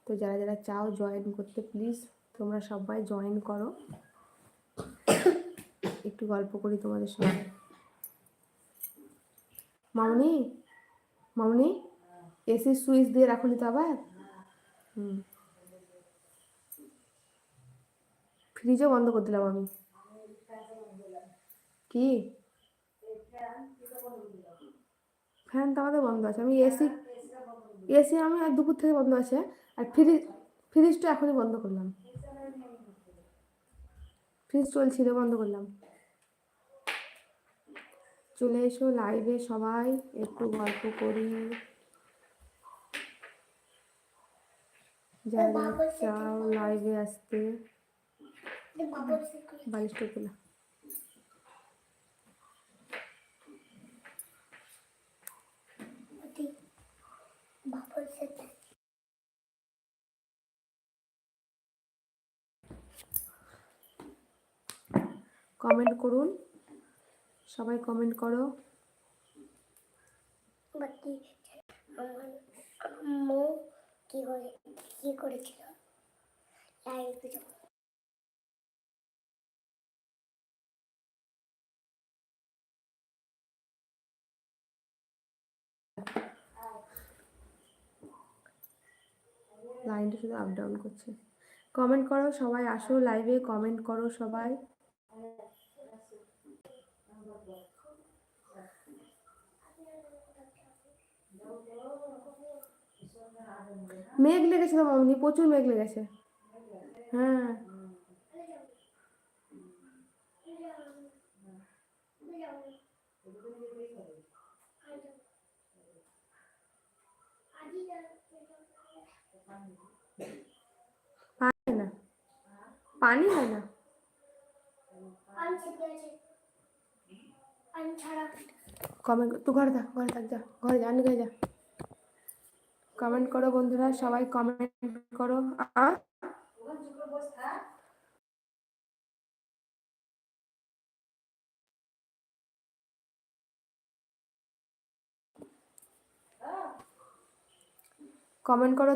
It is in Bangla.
তো যারা যারা চাও জয়েন করতে প্লিজ তোমরা সবাই জয়েন করো, একটু গল্প করি তোমাদের সঙ্গে। মামনি মামনি এসির সুইচ দিয়ে রাখুনি তো আবার? ফ্রিজও বন্ধ করে দিলাম আমি। কি ফ্যান তো আমাদের বন্ধ আছে, আমি এসি এসি আমি আর দুপুর থেকে বন্ধ আছে, আর ফ্রিজটা এখনই বন্ধ করলাম, ফ্রিজ চলছিল বন্ধ করলাম। চলে এসো লাইভে সবাই, একটু গল্প করি, যারা চাও লাইভে আসতে। বালিশটা তোলা, কমেন্ট করুন সবাই, কমেন্ট করো। আম্মু কি করেছিল লাইনটা শুধু আপ ডাউন করছে। কমেন্ট করো সবাই, আসো লাইভে, কমেন্ট করো সবাই। মেঘ লেগেছে তো মামনি, প্রচুর মেঘ লেগেছে। হ্যাঁ পানি হয় না, পানি হয় না। কমেন্ট তুই ঘরে থাক, ঘরে থাক, যা ঘরে যা, ঘরে যা। কমেন্ট করো বন্ধুরা সবাই, কমেন্ট করো। কমেন্ট করো।